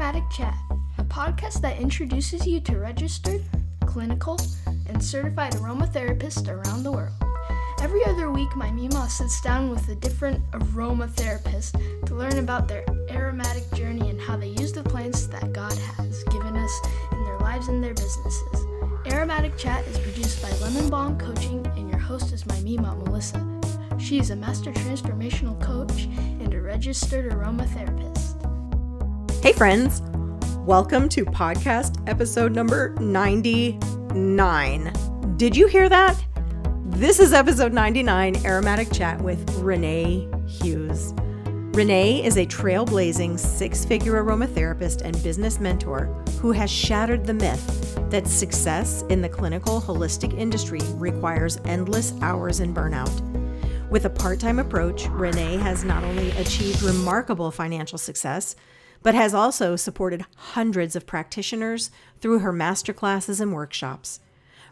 AromaticChat, a podcast that introduces you to registered, clinical, and certified aromatherapists around the world. Every other week, my Mima sits down with a different aromatherapist to learn about their aromatic journey and how they use the plants that God has given us in their lives and their businesses. Aromatic Chat is produced by Lemon Balm Coaching, and your host is my Mima, Melissa. She is a master transformational coach and a registered aromatherapist. Hey friends, welcome to podcast episode number 99. Did you hear that? This is episode 99, Aromatic Chat with Renee Hughes. Renee is a trailblazing six-figure aromatherapist and business mentor who has shattered the myth that success in the clinical holistic industry requires endless hours and burnout. With a part-time approach, Renee has not only achieved remarkable financial success, but has also supported hundreds of practitioners through her masterclasses and workshops.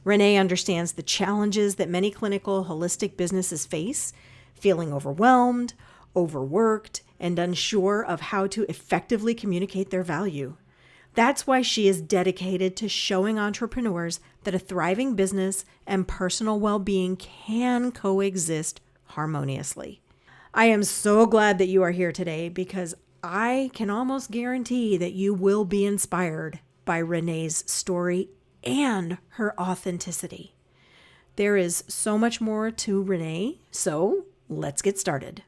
Renee understands the challenges that many clinical holistic businesses face, feeling overwhelmed, overworked, and unsure of how to effectively communicate their value. That's why she is dedicated to showing entrepreneurs that a thriving business and personal well-being can coexist harmoniously. I am so glad that you are here today because I can almost guarantee that you will be inspired by Renee's story and her authenticity. There is so much more to Renee, so let's get started.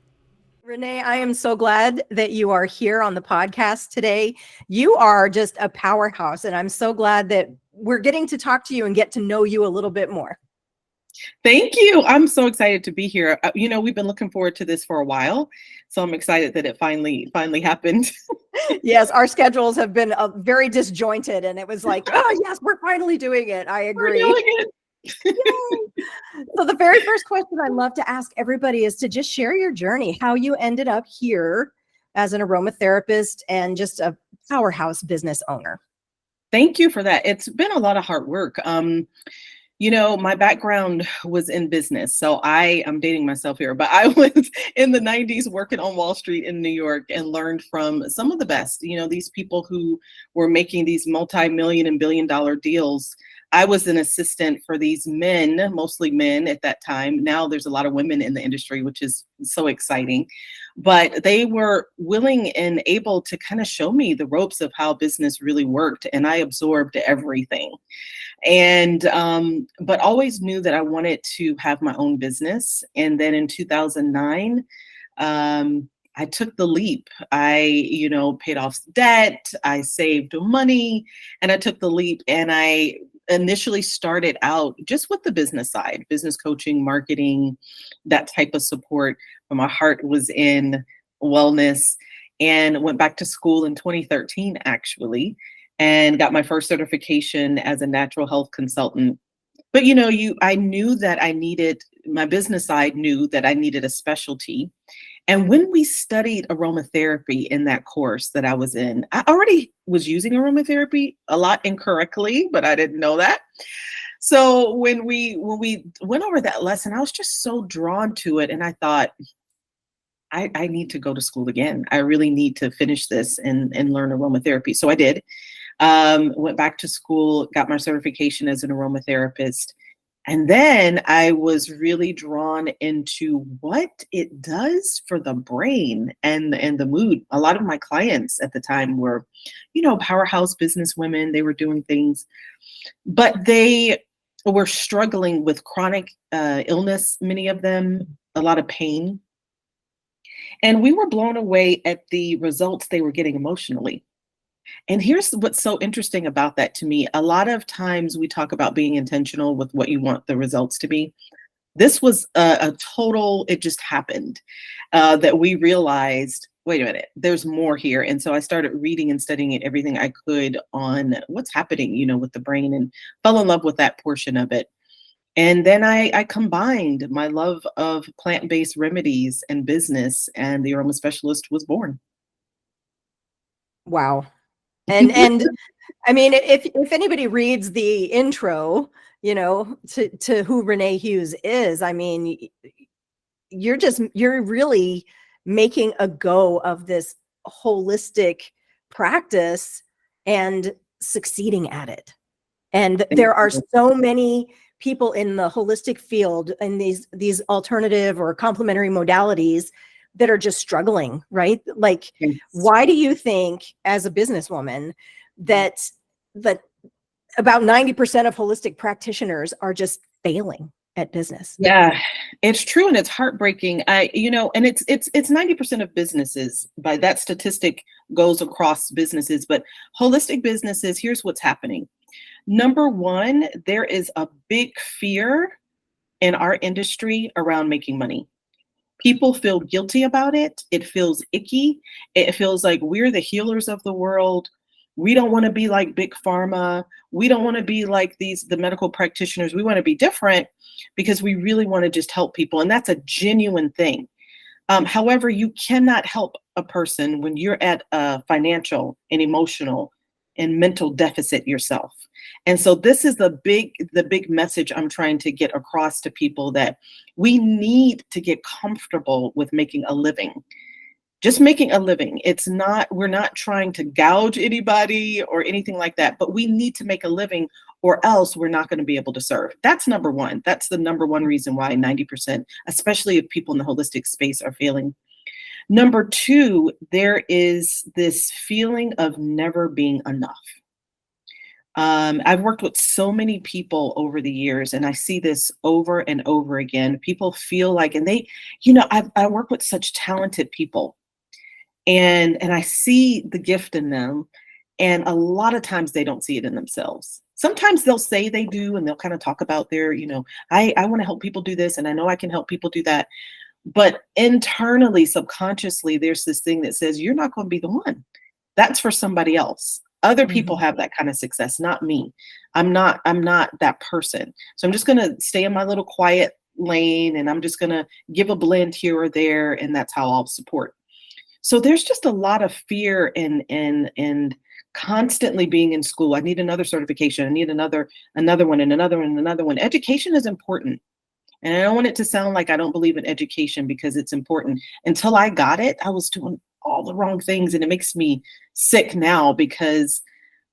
Renee, I am so glad that you are here on the podcast today. You are just a powerhouse, and I'm so glad that we're getting to talk to you and get to know you a little bit more. Thank you. I'm so excited to be here. We've been looking forward to this for a while, so I'm excited that it finally happened. Yes, our schedules have been very disjointed, and it was like, oh yes, we're finally doing it. I agree. We're doing it. So the very first question I love to ask everybody is to just share your journey, how you ended up here as an aromatherapist and just a powerhouse business owner. Thank you for that. It's been a lot of hard work. My background was in business, so I'm dating myself here, but I was in the 90s working on Wall Street in New York and learned from some of the best, these people who were making these multi-million and billion-dollar deals. I was an assistant for these men, mostly men at that time. Now there's a lot of women in the industry, which is so exciting. But they were willing and able to kind of show me the ropes of how business really worked, and I absorbed everything. And but always knew that I wanted to have my own business. And then in 2009, I took the leap. I, paid off debt, I saved money, and I took the leap. And I initially started out just with the business side, business coaching, marketing, that type of support. But my heart was in wellness, and went back to school in 2013, actually, and got my first certification as a natural health consultant. But I knew that my business side knew that I needed a specialty. And when we studied aromatherapy in that course that I was in, I already was using aromatherapy a lot incorrectly, but I didn't know that. So when we went over that lesson, I was just so drawn to it. And I thought, I need to go to school again. I really need to finish this and learn aromatherapy. So I did. Went back to school, got my certification as an aromatherapist. And then I was really drawn into what it does for the brain and the mood. A lot of my clients at the time were, powerhouse business women. They were doing things, but they were struggling with chronic illness, many of them, a lot of pain. And we were blown away at the results they were getting emotionally. And here's what's so interesting about that to me. A lot of times we talk about being intentional with what you want the results to be. This was a total, it just happened that we realized, wait a minute, there's more here. And so I started reading and studying everything I could on what's happening, with the brain, and fell in love with that portion of it. And then I combined my love of plant-based remedies and business, and the Aroma Specialist was born. Wow. And I mean, if anybody reads the intro, to who Renee Hughes is, I mean, you're really making a go of this holistic practice and succeeding at it. And there are so many people in the holistic field and these alternative or complementary modalities that are just struggling, right? Like, why do you think, as a businesswoman, that about 90% of holistic practitioners are just failing at business? Yeah, it's true, and it's heartbreaking. And it's 90% of businesses. By that statistic goes across businesses, but holistic businesses, here's what's happening. Number one, there is a big fear in our industry around making money. People feel guilty about it. It feels icky. It feels like we're the healers of the world. We don't want to be like big pharma. We don't want to be like the medical practitioners. We want to be different because we really want to just help people. And that's a genuine thing. However, you cannot help a person when you're at a financial and emotional and mental deficit yourself. And so this is the big message I'm trying to get across to people, that we need to get comfortable with making a living. Just making a living. We're not trying to gouge anybody or anything like that, but we need to make a living, or else we're not going to be able to serve. That's number one. That's the number one reason why 90%, especially if people in the holistic space, are failing. Number two, there is this feeling of never being enough. I've worked with so many people over the years, and I see this over and over again. People feel like, and I work with such talented people, and I see the gift in them, and a lot of times they don't see it in themselves. Sometimes they'll say they do, and they'll kind of talk about their, I want to help people do this, and I know I can help people do that. But internally, subconsciously, there's this thing that says, you're not going to be the one. That's for somebody else. Other people have that kind of success, not me. I'm not that person. So I'm just going to stay in my little quiet lane, and I'm just going to give a blend here or there, and that's how I'll support. So there's just a lot of fear and constantly being in school. I need another certification. I need another one, and another one, and another one. Education is important. And I don't want it to sound like I don't believe in education, because it's important. Until I got it, I was doing all the wrong things. And it makes me sick now, because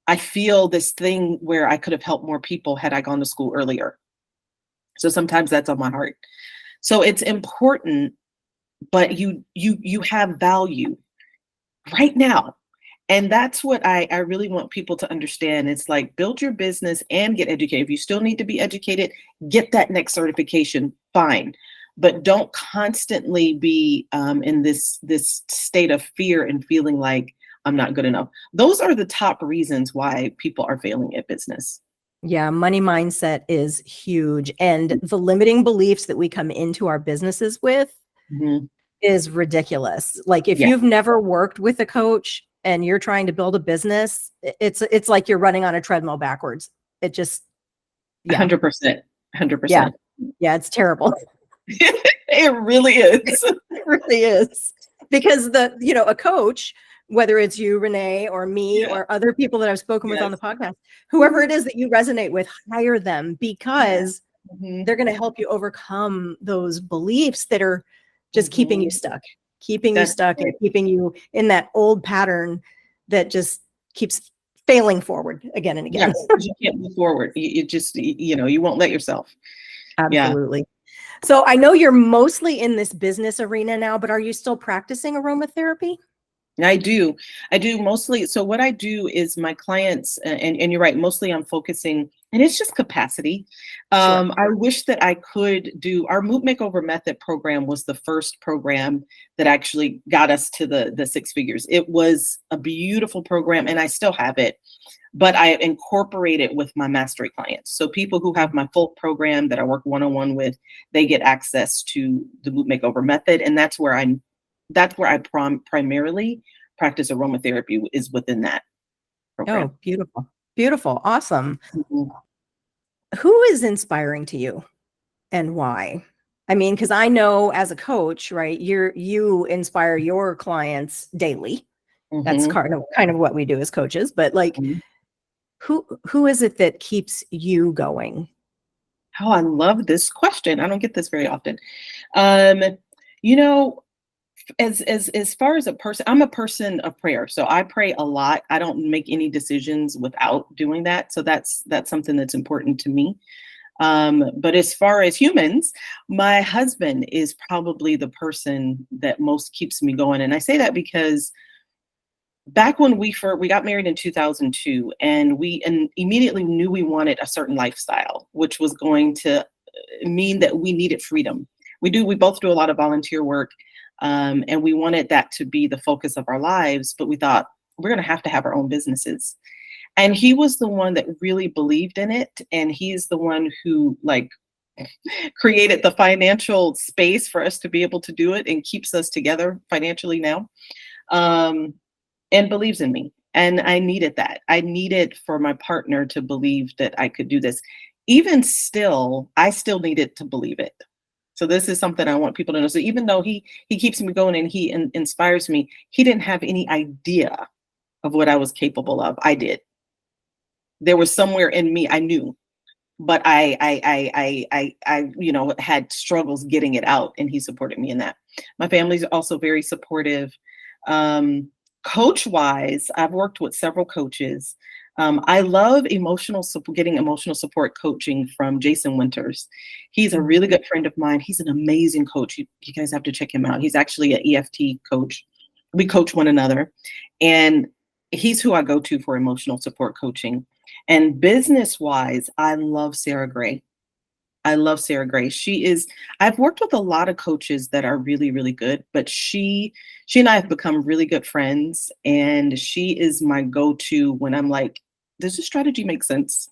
I feel this thing where I could have helped more people had I gone to school earlier. So sometimes that's on my heart. So it's important, but you have value right now. And that's what I really want people to understand. It's like, build your business and get educated. If you still need to be educated, get that next certification, fine. But don't constantly be in this state of fear and feeling like I'm not good enough. Those are the top reasons why people are failing at business. Yeah, money mindset is huge. And the limiting beliefs that we come into our businesses with is ridiculous. Like, if you've never worked with a coach and you're trying to build a business, it's like you're running on a treadmill backwards. It just, 100%. Yeah, it's terrible. It really is. It really is. Because a coach, whether it's you, Renee, or me, or other people that I've spoken with on the podcast, whoever it is that you resonate with, hire them, because they're going to help you overcome those beliefs that are just keeping you stuck, and keeping you in that old pattern that just keeps failing forward again and again. You can't move forward. You just, you won't let yourself. Absolutely. Yeah. So I know you're mostly in this business arena now, but are you still practicing aromatherapy? I do mostly. So what I do is my clients, and you're right, mostly I'm focusing, and it's just capacity. Sure. I wish that I could do, our Mood Makeover Method program was the first program that actually got us to the six figures. It was a beautiful program, and I still have it, but I incorporate it with my mastery clients. So people who have my full program that I work one-on-one with, they get access to the Mood Makeover Method. And that's where I primarily practice aromatherapy, is within that program. Oh, beautiful. Beautiful. Awesome. Who is inspiring to you and why? I mean, because I know as a coach, right, you inspire your clients daily. That's kind of what we do as coaches, but like, who is it that keeps you going? Oh, I love this question. I don't get this very often. As far as a person, I'm a person of prayer. So I pray a lot. I don't make any decisions without doing that. So that's something that's important to me. But as far as humans, my husband is probably the person that most keeps me going. And I say that because back when we got married in 2002, and we immediately knew we wanted a certain lifestyle, which was going to mean that we needed freedom. We both do a lot of volunteer work, and we wanted that to be the focus of our lives, but we thought we're going to have our own businesses. And he was the one that really believed in it, and he's the one who like created the financial space for us to be able to do it and keeps us together financially now. And believes in me. And I needed that. I needed for my partner to believe that I could do this. Even still, I still needed to believe it. So this is something I want people to know. So even though he keeps me going and he inspires me, he didn't have any idea of what I was capable of. I did. There was somewhere in me I knew, but I had struggles getting it out, and he supported me in that. My family's also very supportive. Coach wise, I've worked with several coaches. I love getting emotional support coaching from Jason Winters. He's a really good friend of mine. He's an amazing coach. You guys have to check him out. He's actually an EFT coach. We coach one another, and he's who I go to for emotional support coaching. And business wise, I love Sarah Gray. I've worked with a lot of coaches that are really, really good, but she and I have become really good friends, and she is my go-to when I'm like, does this strategy make sense?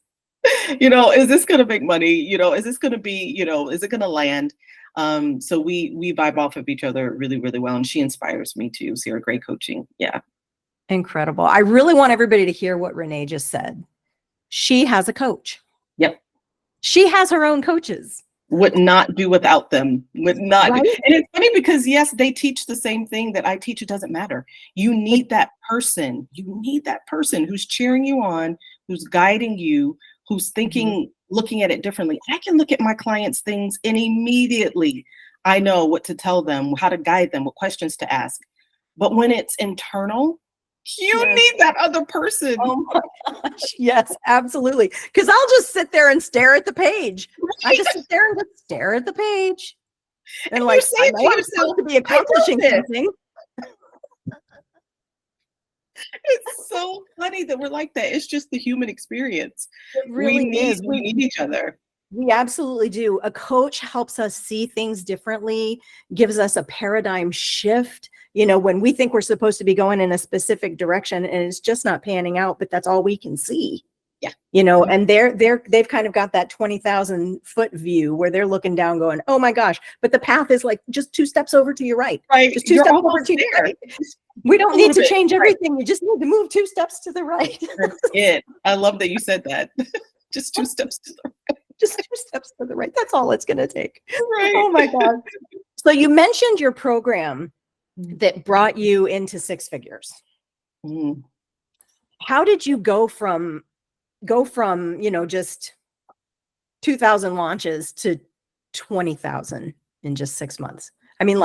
Is this going to make money? Is this going to be, is it going to land? So we vibe off of each other really, really well. And she inspires me too. Sarah Gray coaching. Yeah. Incredible. I really want everybody to hear what Renee just said. She has a coach. Yep. She has her own coaches. Would not do without them. Would not. Right? And it's funny because yes, they teach the same thing that I teach. It doesn't matter. You need that person. You need that person who's cheering you on, who's guiding you, who's thinking, looking at it differently. I can look at my clients' things and immediately I know what to tell them, how to guide them, what questions to ask. But when it's internal, you need that other person. Oh my gosh. Yes, absolutely. Because I'll just sit there and stare at the page. I just sit there and just stare at the page. And like, I know I'm supposed to be accomplishing something. It's so funny that we're like that. It's just the human experience. It really is. We need each other. We absolutely do. A coach helps us see things differently, gives us a paradigm shift. When we think we're supposed to be going in a specific direction and it's just not panning out, but that's all we can see. Yeah. And they've kind of got that 20,000 foot view where they're looking down going, oh my gosh, but the path is like just 2 steps over to your right. Right. Just 2 steps over to your right. We don't need to change everything. You just need to move 2 steps to the right. That's it. I love that you said that. Just 2 steps to the right. Just 2 steps to the right. That's all it's going to take. Right. Oh my God. So you mentioned your program that brought you into 6 figures. How did you go from just 2,000 launches to 20,000 in just 6 months? I mean,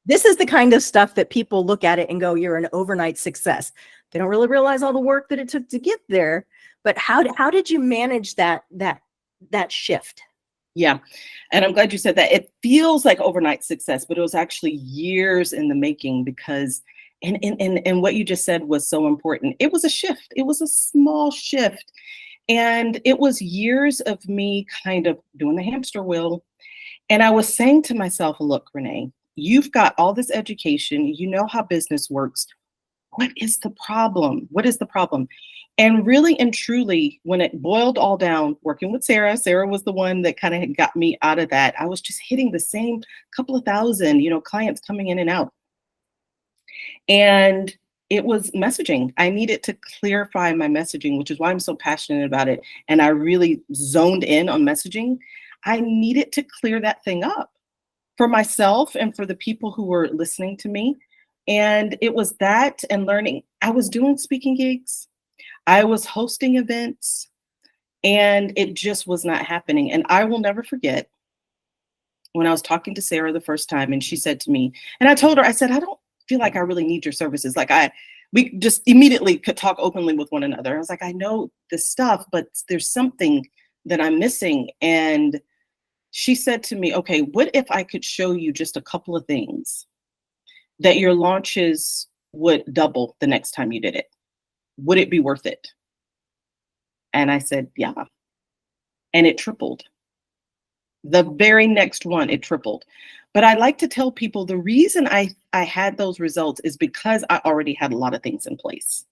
this is the kind of stuff that people look at it and go, you're an overnight success. They don't really realize all the work that it took to get there. But how did you manage that shift? Yeah. And I'm glad you said that. It feels like overnight success, but it was actually years in the making because, and what you just said was so important. It was a shift. It was a small shift. And it was years of me kind of doing the hamster wheel. And I was saying to myself, look, Renee, you've got all this education. You know how business works. What is the problem? What is the problem? And really and truly, when it boiled all down, working with Sarah was the one that kind of got me out of that. I was just hitting the same couple of thousand, clients coming in and out. And it was messaging. I needed to clarify my messaging, which is why I'm so passionate about it. And I really zoned in on messaging. I needed to clear that thing up for myself and for the people who were listening to me. And it was that and learning. I was doing speaking gigs. I was hosting events, and it just was not happening. And I will never forget when I was talking to Sarah the first time, and she said to me, and I told her, I said, I don't feel like I really need your services. Like we just immediately could talk openly with one another. I was like, I know this stuff, but there's something that I'm missing. And she said to me, okay, what if I could show you just a couple of things that your launches would double the next time you did it? Would it be worth it? And I said, yeah. And it tripled. The very next one, it tripled. But I like to tell people the reason I had those results is because I already had a lot of things in place.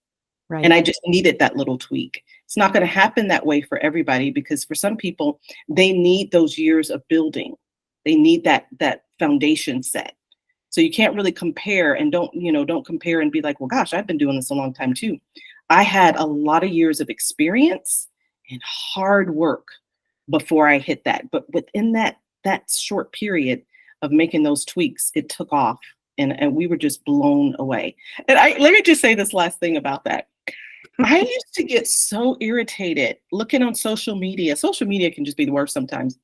Right. And I just needed that little tweak. It's not going to happen that way for everybody, because for some people, they need those years of building. They need that foundation set. So you can't really compare, and don't compare and be like, well, gosh, I've been doing this a long time too. I had a lot of years of experience and hard work before I hit that. But within that short period of making those tweaks, it took off, and we were just blown away. And let me just say this last thing about that. I used to get so irritated looking on social media. Social media can just be the worst sometimes.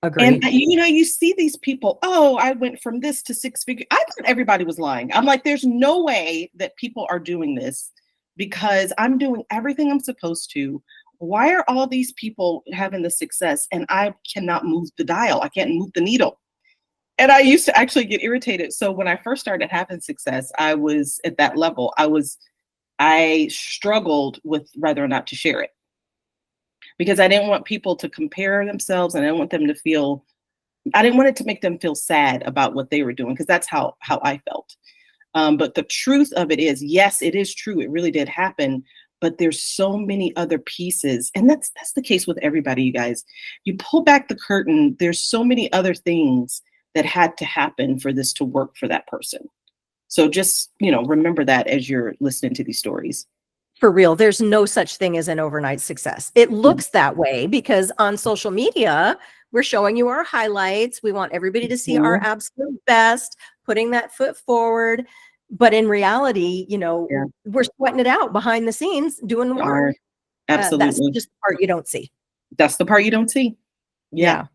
Agreed. And you see these people, oh, I went from this to 6 figures. I thought everybody was lying. I'm like, there's no way that people are doing this, because I'm doing everything I'm supposed to. Why are all these people having the success and I cannot move the dial? I can't move the needle. And I used to actually get irritated. So when I first started having success, I was at that level. I struggled with whether or not to share it, because I didn't want people to compare themselves, and I didn't want it to make them feel sad about what they were doing, because that's how I felt. But the truth of it is, yes, it is true. It really did happen. But there's so many other pieces. And that's the case with everybody, you guys. You pull back the curtain, there's so many other things that had to happen for this to work for that person. So just, remember that as you're listening to these stories. For real, there's no such thing as an overnight success. It looks that way because on social media, we're showing you our highlights. We want everybody to see our absolute best, putting that foot forward. But in reality, we're sweating it out behind the scenes, doing the work. Absolutely. That's just the part you don't see. That's the part you don't see. Yeah.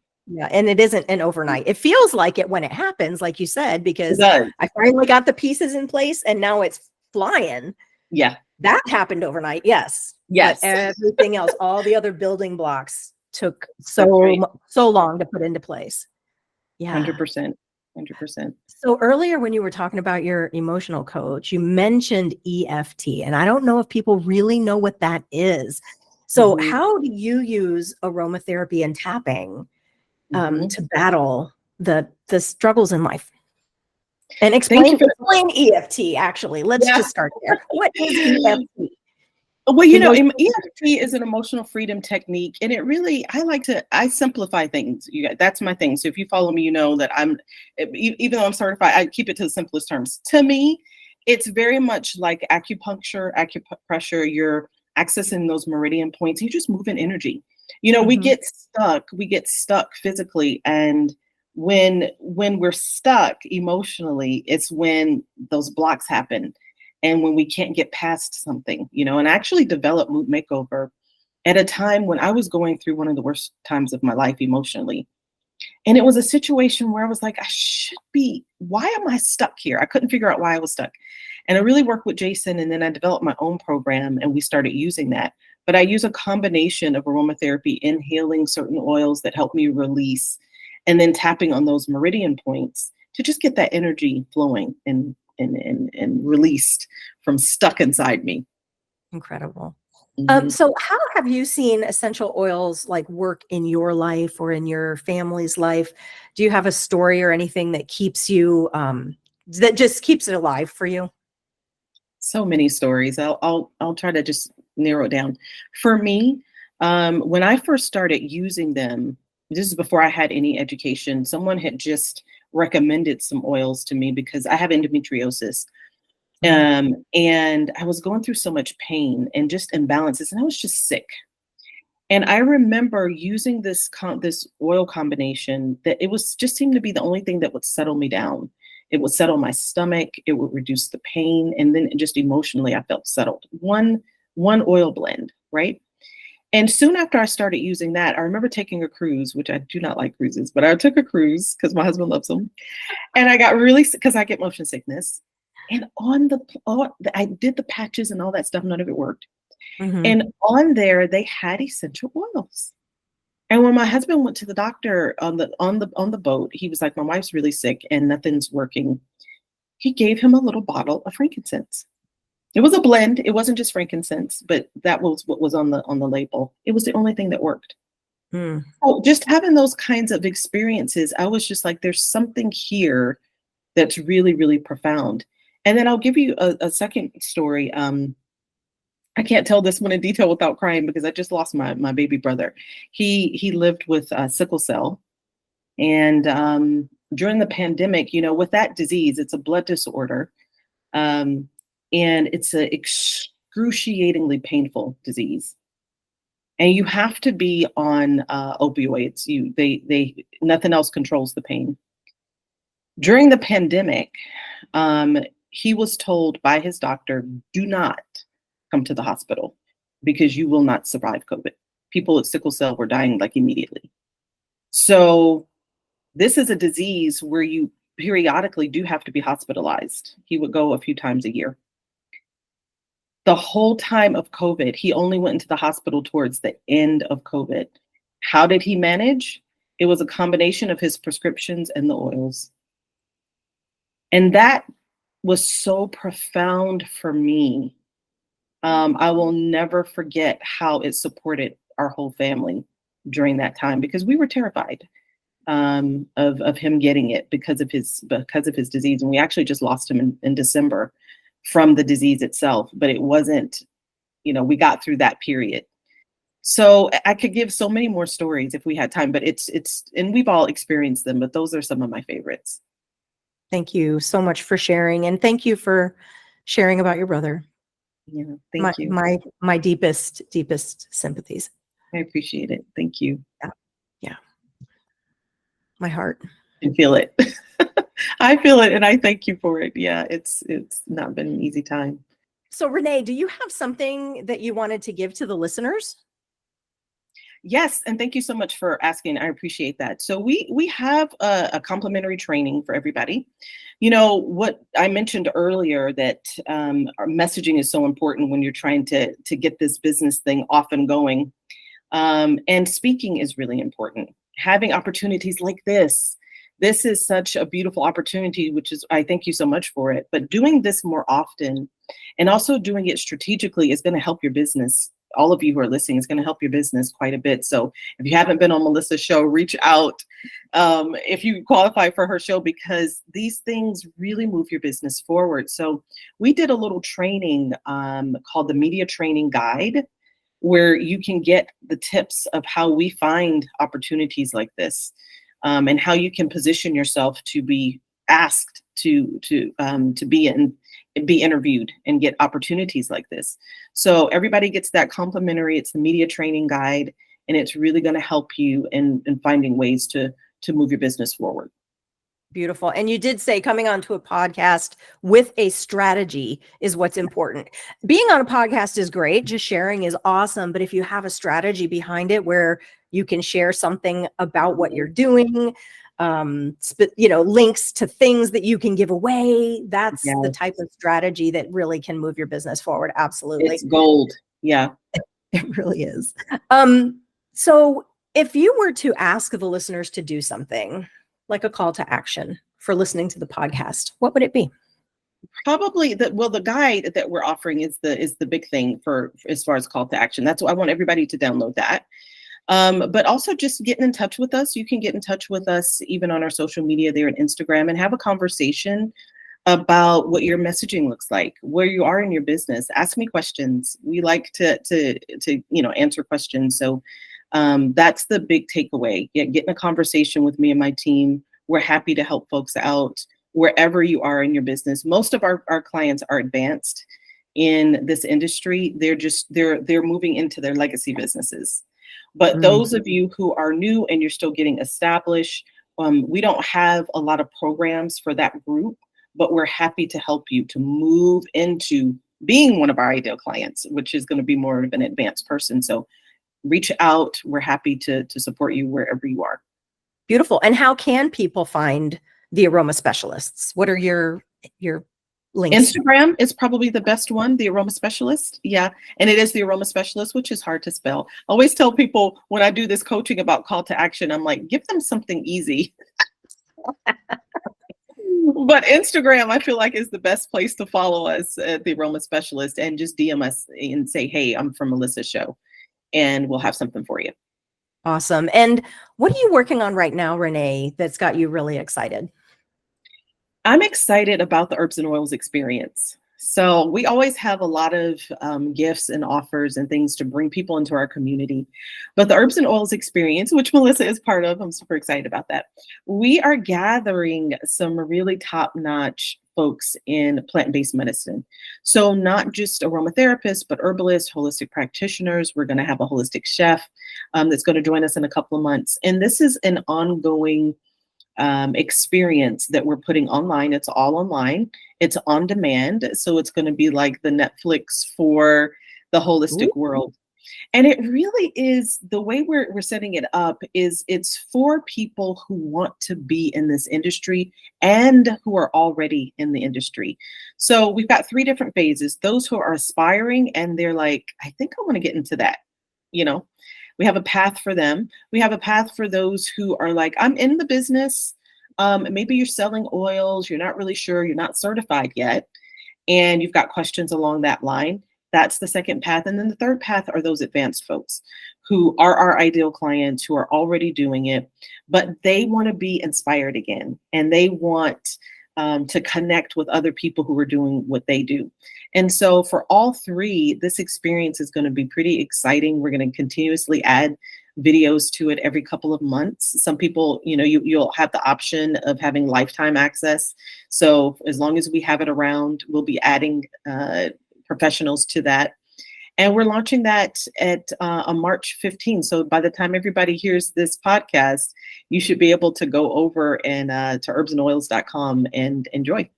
And it isn't an overnight. It feels like it when it happens, like you said, because I finally got the pieces in place and now it's flying. Yeah. That happened overnight. Yes. Yes. But everything else, all the other building blocks took so long to put into place. Yeah. 100%. So earlier when you were talking about your emotional coach, you mentioned EFT, and I don't know if people really know what that is. So how do you use aromatherapy and tapping to battle the struggles in life? And explain EFT, actually. Let's just start there. What is EFT? Well, EFT is an emotional freedom technique, and it really, I simplify things. You guys, that's my thing. So if you follow me, you know that even though I'm certified, I keep it to the simplest terms. To me, it's very much like acupressure. You're accessing those meridian points. You're just moving energy. We get stuck physically, and when we're stuck emotionally, it's when those blocks happen. And when we can't get past something, and I actually developed Mood Makeover at a time when I was going through one of the worst times of my life emotionally. And it was a situation where I was like, why am I stuck here? I couldn't figure out why I was stuck. And I really worked with Jason, and then I developed my own program and we started using that. But I use a combination of aromatherapy, inhaling certain oils that help me release, and then tapping on those meridian points to just get that energy flowing and released from stuck inside me. Incredible. So how have you seen essential oils work in your life or in your family's life? Do you have a story or anything that keeps you, that just keeps it alive for you? So many stories. I'll try to just narrow it down. For me, when I first started using them, this is before I had any education, someone had just recommended some oils to me because I have endometriosis. And I was going through so much pain and just imbalances, and I was just sick. And I remember using this oil combination that it was just seemed to be the only thing that would settle me down. It would settle my stomach. It would reduce the pain. And then just emotionally, I felt settled. One oil blend, right? And soon after I started using that, I remember taking a cruise, which I do not like cruises, but I took a cruise because my husband loves them. And I got really sick because I get motion sickness. And I did the patches and all that stuff. None of it worked. Mm-hmm. And on there, they had essential oils. And when my husband went to the doctor on the boat, he was like, "My wife's really sick and nothing's working." He gave him a little bottle of frankincense. It was a blend. It wasn't just frankincense, but that was what was on the label. It was the only thing that worked. Mm. So just having those kinds of experiences, I was just like, there's something here that's really, really profound. And then I'll give you a second story. I can't tell this one in detail without crying because I just lost my baby brother. He lived with sickle cell, and during the pandemic, with that disease, it's a blood disorder, um, and it's an excruciatingly painful disease. And you have to be on opioids. They nothing else controls the pain. During the pandemic, he was told by his doctor, "Do not come to the hospital because you will not survive COVID." People with sickle cell were dying like immediately. So this is a disease where you periodically do have to be hospitalized. He would go a few times a year. The whole time of COVID, he only went into the hospital towards the end of COVID. How did he manage? It was a combination of his prescriptions and the oils. And that was so profound for me. I will never forget how it supported our whole family during that time because we were terrified of him getting it because of his disease, and we actually just lost him in December from the disease itself. But it wasn't, we got through that period. So I could give so many more stories if we had time, but it's and we've all experienced them, but those are some of my favorites. Thank you so much for sharing, and thank you for sharing about your brother. Yeah, thank you. My deepest sympathies. I appreciate it. Thank you. Yeah. My heart. I feel it. I feel it, and I thank you for it. Yeah, it's not been an easy time. So Renee, do you have something that you wanted to give to the listeners? Yes, and thank you so much for asking. I appreciate that. So we have a complimentary training for everybody. What I mentioned earlier, that our messaging is so important when you're trying to get this business thing off and going. And speaking is really important. Having opportunities like this is such a beautiful opportunity, which is, I thank you so much for it. But doing this more often and also doing it strategically is going to help your business. All of you who are listening, is going to help your business quite a bit. So if you haven't been on Melissa's show, reach out if you qualify for her show, because these things really move your business forward. So we did a little training called the Media Training Guide, where you can get the tips of how we find opportunities like this, and how you can position yourself to be asked to be interviewed and get opportunities like this. So everybody gets that complimentary. It's the Media Training Guide, and it's really going to help you in finding ways to move your business forward. Beautiful. And you did say coming onto a podcast with a strategy is what's important. Being on a podcast is great. Just sharing is awesome. But if you have a strategy behind it where you can share something about what you're doing, links to things that you can give away, that's the type of strategy that really can move your business forward. Absolutely. It's gold. Yeah. It really is. So if you were to ask the listeners to do something, like a call to action for listening to the podcast, what would it be? Probably the guide that we're offering is the big thing for as far as call to action. That's why I want everybody to download that. But also just getting in touch with us. You can get in touch with us even on our social media there on Instagram and have a conversation about what your messaging looks like, where you are in your business. Ask me questions. We like to answer questions. So that's the big takeaway. Getting a conversation with me and my team. We're happy to help folks out wherever you are in your business. Most of our clients are advanced in this industry. They're moving into their legacy businesses. But those of you who are new and you're still getting established, we don't have a lot of programs for that group, but we're happy to help you to move into being one of our ideal clients, which is going to be more of an advanced person. So reach out. We're happy to support you wherever you are. Beautiful. And how can people find the aroma specialists? What are your links? Instagram is probably the best one, the Aroma Specialist. Yeah. And it is the Aroma Specialist, which is hard to spell. I always tell people when I do this coaching about call to action, I'm like, give them something easy. But Instagram, I feel like, is the best place to follow us at the Aroma Specialist, and just DM us and say, hey, I'm from Melissa's show, and we'll have something for you. Awesome. And what are you working on right now, Renee, that's got you really excited? I'm excited about the herbs and oils experience. So we always have a lot of gifts and offers and things to bring people into our community. But the herbs and oils experience, which Melissa is part of, I'm super excited about that. We are gathering some really top-notch folks in plant-based medicine. So not just aromatherapists, but herbalists, holistic practitioners. We're going to have a holistic chef that's going to join us in a couple of months. And this is an ongoing experience that we're putting online. It's all online. It's on demand. So it's going to be like the Netflix for the holistic world. And it really is, the way we're setting it up is it's for people who want to be in this industry and who are already in the industry. So we've got 3 different phases. Those who are aspiring and they're like, I think I want to get into that, you know. We have a path for them. We have a path for those who are like, I'm in the business. Maybe you're selling oils. You're not really sure. You're not certified yet. And you've got questions along that line. That's the second path. And then the third path are those advanced folks who are our ideal clients, who are already doing it, but they want to be inspired again. And they want to connect with other people who are doing what they do. And so for all 3, this experience is going to be pretty exciting. We're going to continuously add videos to it every couple of months. Some people, you know, you'll have the option of having lifetime access. So as long as we have it around, we'll be adding professionals to that. And we're launching that at on March 15th. So by the time everybody hears this podcast, you should be able to go over and to herbsandoils.com and enjoy.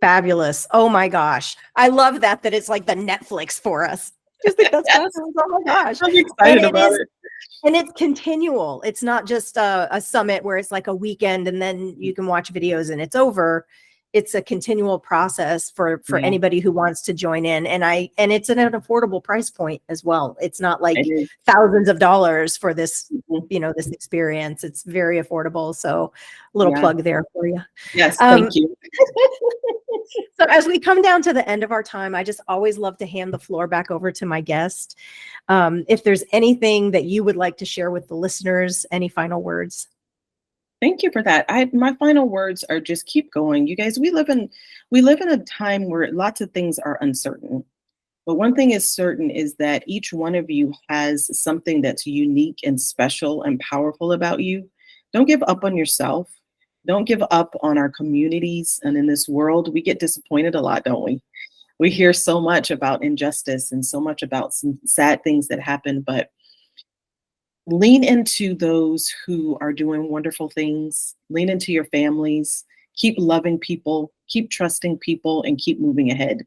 Fabulous. Oh my gosh. I love that it's like the Netflix for us. Just think that's awesome. Oh my gosh. I'm excited about it. And it's continual. It's not just a summit where it's like a weekend and then you can watch videos and it's over. It's a continual process for anybody who wants to join in. And it's at an affordable price point as well. It's not like thousands of dollars for this, you know, this experience. It's very affordable. So a little plug there for you. Yes, thank you. So as we come down to the end of our time, I just always love to hand the floor back over to my guest. If there's anything that you would like to share with the listeners, any final words? Thank you for that. My final words are just keep going. You guys, we live in a time where lots of things are uncertain. But one thing is certain is that each one of you has something that's unique and special and powerful about you. Don't give up on yourself. Don't give up on our communities. And in this world, we get disappointed a lot, don't we? We hear so much about injustice and so much about some sad things that happen, but lean into those who are doing wonderful things. Lean into your families. Keep loving people, keep trusting people, and keep moving ahead.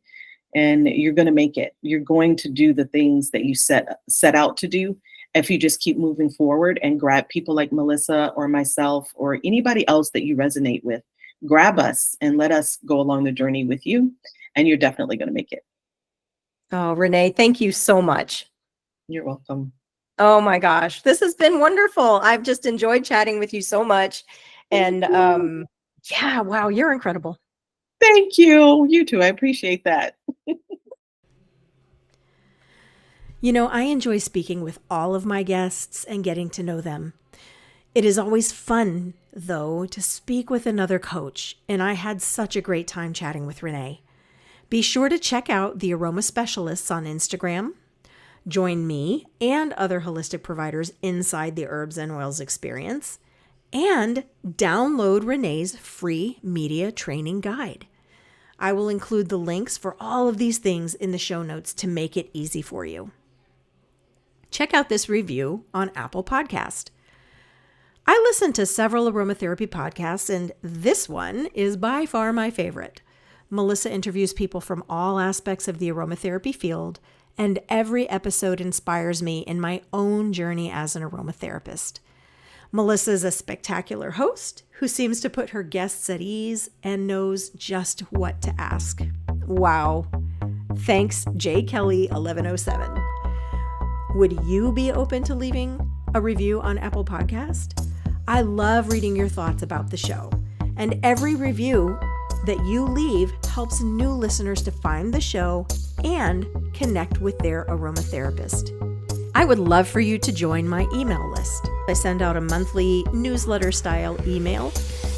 And you're going to make it. You're going to do the things that you set out to do if you just keep moving forward and grab people like Melissa or myself or anybody else that you resonate with. Grab us and let us go along the journey with you. And you're definitely going to make it. Oh, Renee, thank you so much. You're welcome. Oh my gosh, this has been wonderful. I've just enjoyed chatting with you so much. And yeah, wow, you're incredible. Thank you. You too. I appreciate that. You know, I enjoy speaking with all of my guests and getting to know them. It is always fun, though, to speak with another coach, and I had such a great time chatting with Renee. Be sure to check out the Aroma Specialists on Instagram. Join me and other holistic providers inside the Herbs and Oils experience, and download Renee's free media training guide. I will include the links for all of these things in the show notes to make it easy for you. Check out this review on Apple Podcast. I listen to several aromatherapy podcasts, and this one is by far my favorite. Melissa interviews people from all aspects of the aromatherapy field and every episode inspires me in my own journey as an aromatherapist. Melissa is a spectacular host who seems to put her guests at ease and knows just what to ask. Wow. Thanks, J. Kelly 1107. Would you be open to leaving a review on Apple Podcast? I love reading your thoughts about the show, and every review that you leave helps new listeners to find the show and connect with their aromatherapist. I would love for you to join my email list. I send out a monthly newsletter style email,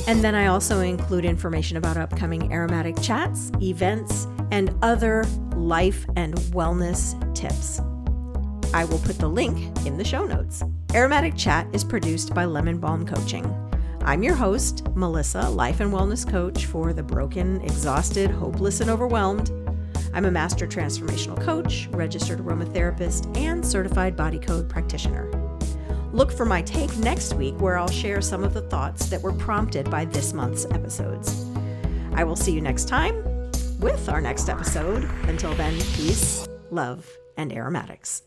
and then I also include information about upcoming aromatic chats, events, and other life and wellness tips. I will put the link in the show notes. Aromatic Chat is produced by Lemon Balm Coaching. I'm your host, Melissa, life and wellness coach for the broken, exhausted, hopeless, and overwhelmed. I'm a master transformational coach, registered aromatherapist, and certified body code practitioner. Look for my take next week, where I'll share some of the thoughts that were prompted by this month's episodes. I will see you next time with our next episode. Until then, peace, love, and aromatics.